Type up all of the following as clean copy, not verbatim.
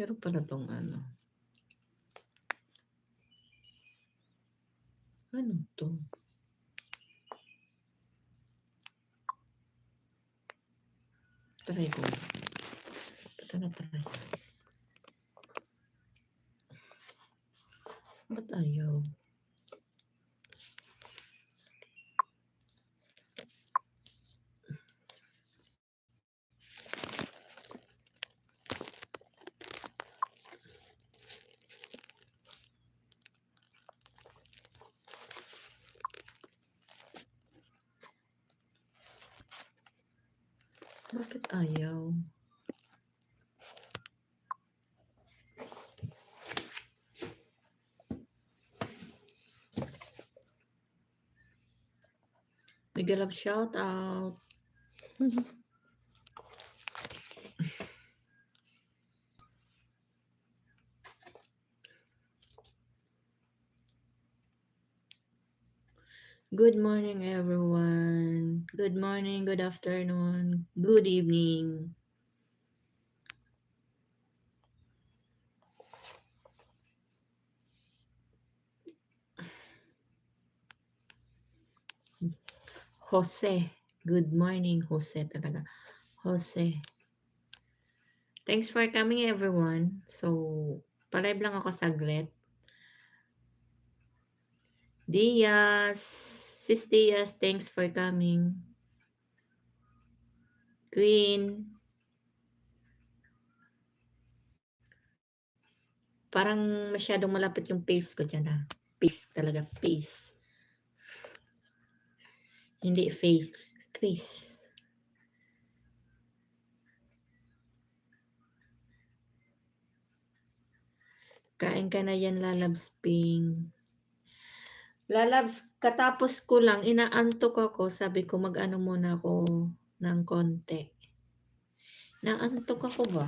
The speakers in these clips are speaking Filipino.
Meron pala tong ano. Ano to? Try ko. Ito na try. Ba't ayaw? Bakit ayaw? Big love shout out. Good morning, everyone. Good morning, good afternoon, good evening. Jose. Good morning, Jose talaga. Jose. Thanks for coming, everyone. So, palive lang ako saglit. Diaz. Sis Diaz, thanks for coming. Queen. Parang masyadong malapit yung pace ko dyan, ha? Pace talaga, pace. Hindi face. Pace. Kain ka na yan, Lalabs Ping. Lalabs, katapos ko lang, inaantok ako. Sabi ko, mag-ano muna ako ng konti. Naantok ako ba?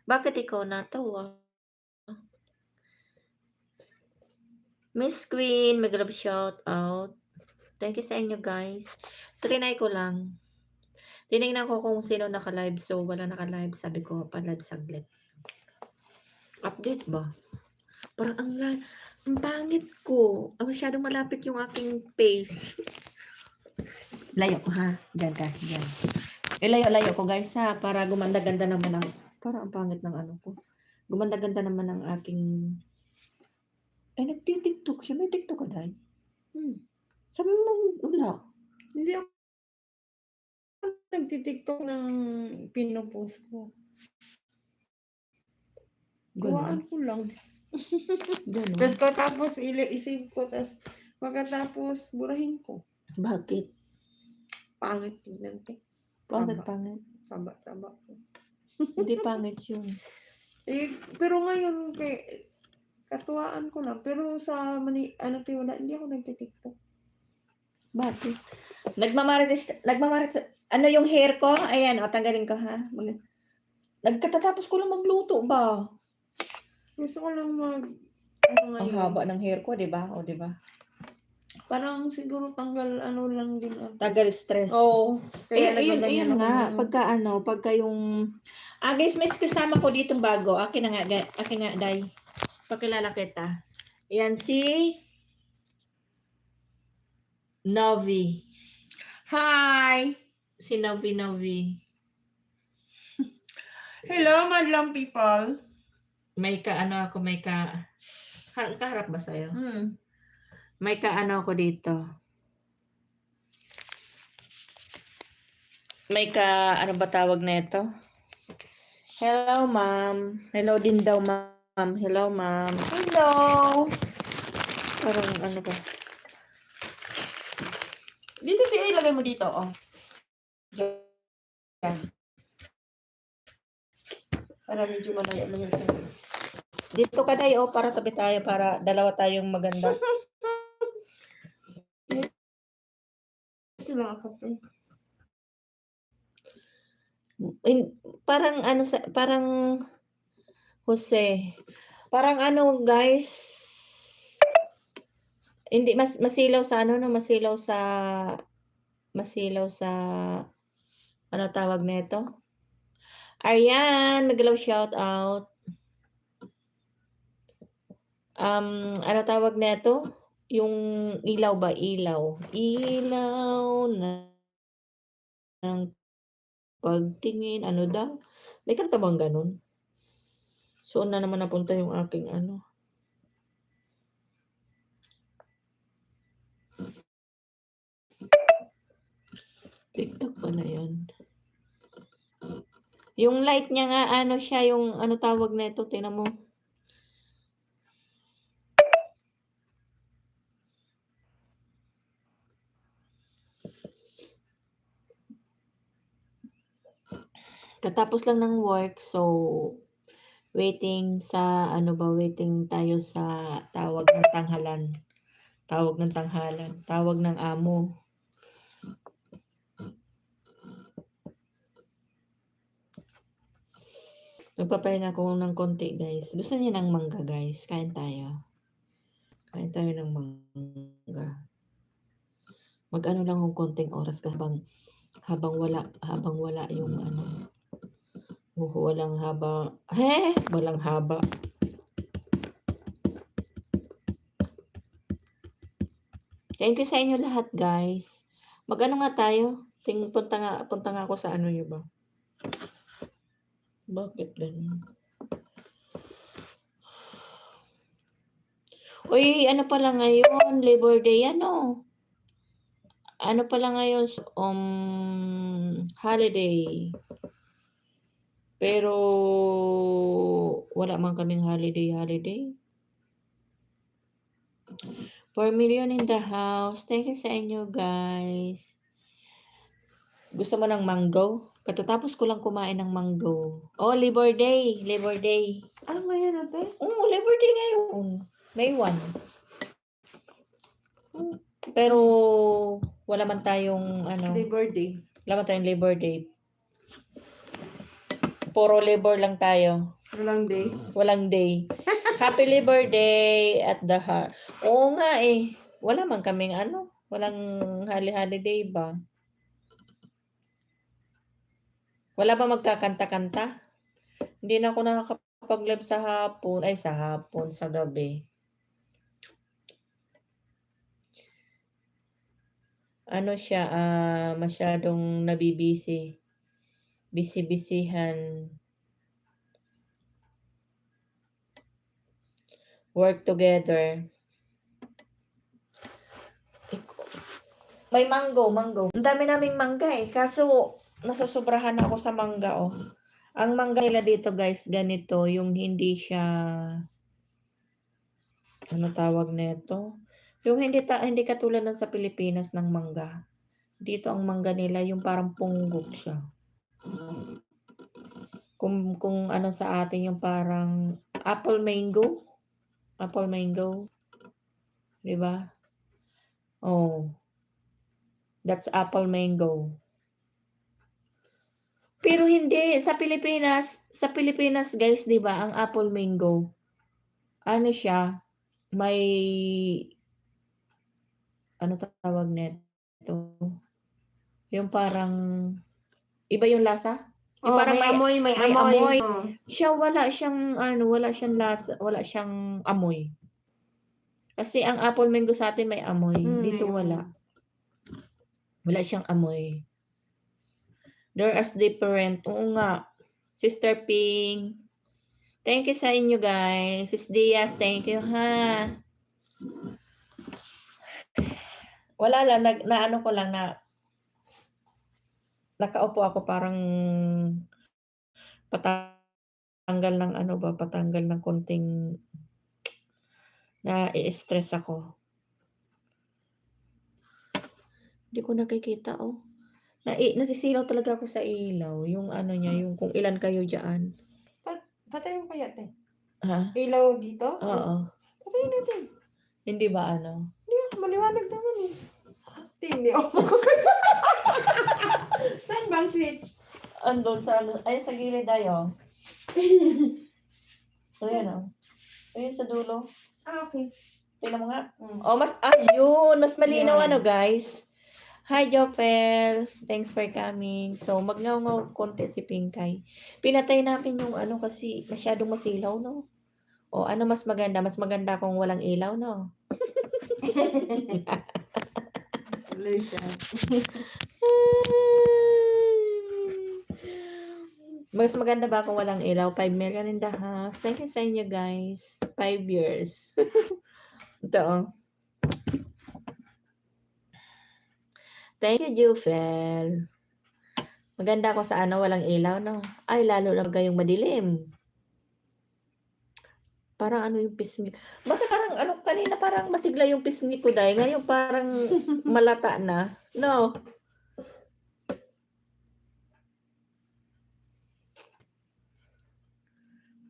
Bakit ikaw natawa? Miss Queen, mag-love shout out. Thank you sa inyo, guys. Trinay ko lang. Tinignan ko kung sino naka-live. So, wala naka-live. Sabi ko, pa-live saglit. Update ba? Parang ang pangit ko. Masyadong malapit yung aking pace. Layo ko, ha? Diyan ka. Diyan. Layo ko, guys, ha? Para gumanda-ganda naman ang... Parang ang pangit ng ano ko. Gumanda-ganda naman ang aking... Ay, nagtitiktok siya. May tiktok ka, Day? Sabi mo, wala. Hindi ako nagtitiktok ng pinopost ko. Gawaan ko lang. Ganun. Tapos katapos isip ko, tapos pagkatapos burahin ko. Bakit? Pangit tignan ko. Bakit pangit? Taba-taba ko. Hindi pangit yun. Pero ngayon, katuwaan ko lang. Pero sa wala, hindi ako nagtitiktok. Bakit? Nagmamarites, ano yung hair ko? Ayan, tanggalin ko, ha? Nagkatatapos ko lang magluto ba? Gusto ko lang Ang haba ng hair ko, di ba? O, di ba? Parang siguro tanggal lang din. Tagal stress. Oo. Kaya ayun nga. Pagka yung... guys, may kasama ko ditong bago. Akin nga, Day. Pakilala kita. Ayan, si... Novi. Hi! Si Novi. Hello, madlang people. Kaharap ba sa'yo? May ako dito. Ano ba tawag na ito? Hello, ma'am. Hello din daw, ma'am. Hello, ma'am. Hello! Parang ano ba? Dito, ilagay mo dito, oh. Yan. Para medyo malayo. Dito ka tayo, para tabi tayo, para dalawa tayong maganda. Ito lang ako. Parang Jose. Parang ano, guys. Hindi masilaw sa ano, no, masilaw sa Ano tawag nito? Arian, magalaw shout out. Ano tawag nito? Yung ilaw ba? Ilaw. Ilaw ng pagtingin. Ano daw? May kanta bang ganun? So, na naman napunta yung aking ano. TikTok pala yan. Yung light niya nga, ano siya, yung ano tawag na ito, tingnan mo. Katapos lang ng work, so waiting sa, ano ba, waiting tayo sa tawag ng tanghalan. Tawag ng tanghalan. Tawag ng amo. Nagpapahinga ako ng konti, guys. Gusto niyo ng mangga, guys? Kain tayo. Kain tayo ng mangga. Mag-ano lang ng konting oras habang wala yung ano. Walang haba. Walang haba. Thank you sa inyo lahat, guys. Mag-ano nga tayo? Punta nga ako sa ano yun ba? Bakit ganun? Uy, ano pala ngayon? Labor Day, ano? Ano pala ngayon? Holiday. Pero, wala man kaming holiday. 4 million in the house. Thank you sa inyo, guys. Gusto mo ng mango? Katatapos ko lang kumain ng mango. Oh, Labor Day. Labor Day. Ah, ngayon ate? Oo, Labor Day ngayon. May 1. Pero, wala man tayong, ano, Labor Day. wala man tayong Labor Day. Puro labor lang tayo. Walang day. Walang day. Happy Labor Day at the heart. Oo nga eh. Wala man kaming ano. Walang holiday ba? Wala ba magkakanta-kanta? Hindi na ako nakakapag-live sa hapon. Ay, sa hapon, sa gabi. Ano siya, masyadong nabibisi. Bisi-bisihan. Work together. May mango. Ang dami naming mangga eh. Kaso, nasusobrahan ako sa mangga oh. Ang mangga nila dito guys, ganito. Yung hindi siya, ano tawag nito? Yung hindi katulad ng sa Pilipinas ng mangga. Dito ang mangga nila, yung parang punggok siya. Kung ano sa atin yung parang apple mango. Apple mango. 'Di ba? Oh. That's apple mango. Pero hindi sa Pilipinas guys, 'di ba, ang apple mango. Ano siya, may ano tawag nito? Yung parang iba yung lasa? Yung Oh, parang may amoy. may amoy. Oh. Siya wala siyang ano, wala siyang lasa, wala siyang amoy. Kasi ang apple mango sa atin may amoy, dito wala. Wala siyang amoy. They're as different. Oo nga. Sister Ping. Thank you sa inyo guys. Sis Diaz, thank you ha. Wala lang, ano ko lang na nakaupo ako parang patanggal ng ano ba, patanggal ng konting na-i-stress ako. Hindi ko nakikita oh. Nasisilaw talaga ako sa ilaw. Yung ano niya, yung kung ilan kayo diyan. Patay mo kaya ate? Ha? Ilaw dito? Oo. Patayin natin. Hindi ba ano? Hindi, maliwanag naman eh. Hindi ako. Saan bang switch? Andun sa ano, ay sa gilid tayo. Ayan oh. Ayun sa dulo. Ah, okay. Tingnan mo nga. Oh, mas ayun, mas malinaw Yeah. ano guys. Hi, Jopel. Thanks for coming. So, magngaw-ngaw konti si Pinkay. Pinatay namin yung ano kasi masyadong masilaw, no? O ano mas maganda? Mas maganda kung walang ilaw, no? Tuloy siya. Mas maganda ba kung walang ilaw? 5 million in the house. Thank you sa inyo, guys. 5 years. Ito, oh. Thank you, Jufel. Maganda ako sa ano, walang ilaw, no? Ay, lalo na gayong madilim. Parang ano yung pisngi. Basta parang ano, kanina parang masigla yung pisngi ko dahil ngayon parang malata na. No?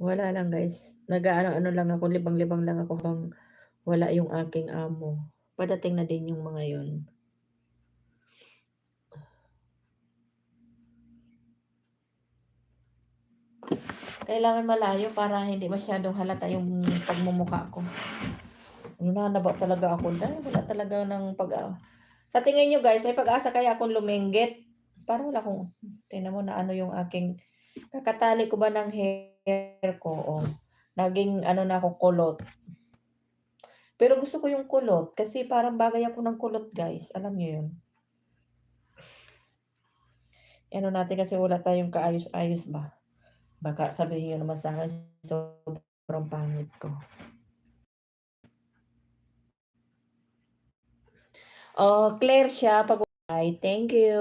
Wala lang, guys. Nag-ano-ano lang ako, libang-libang lang ako bang wala yung aking amo. Padating na din yung mga yon. Kailangan malayo para hindi masyadong halata yung pagmumukha ko. Nanaba talaga ako dahil wala talaga ng sa tingin nyo guys, may pag-asa kaya akong luminggit? Parang wala akong, tingnan mo na ano yung aking, kakatali ko ba ng hair ko? Oh, naging ano na ako kulot. Pero gusto ko yung kulot kasi parang bagay ako ng kulot guys. Alam nyo yun. Ano natin kasi wala tayong kaayos-ayos ba? Baka sabihin nyo naman sa akin, sobrang pangit ko. Oh, Claire siya. Pag-ay, thank you.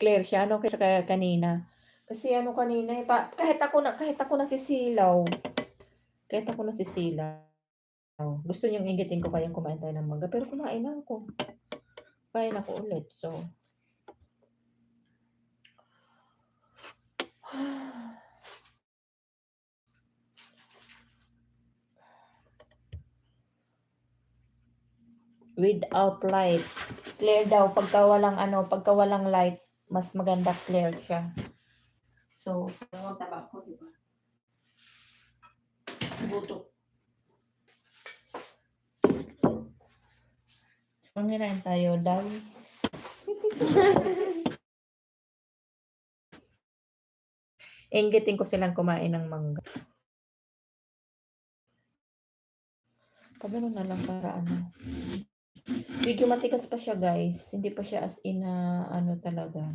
Claire siya. Ano kasi kanina? Kasi ano kanina, kahit ako nasisilaw. Kahit ako nasisilaw. Gusto niyong inggitin ko kayang kumain tayo ng mangga. Pero kumain na ako. Kain ako ulit. So, without light. Clear daw. Pagka walang light, mas maganda clear siya. So, ang taba ko, di ba? Buto. Manginain tayo, dahil. Inggitin ko silang kumain ng mangga. Pagano na lang para ano. Medyo matigas pa siya guys. Hindi pa siya as in na ano talaga.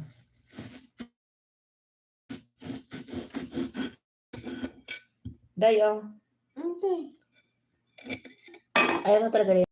Day, oh. Okay. Ayaw mo talaga rin.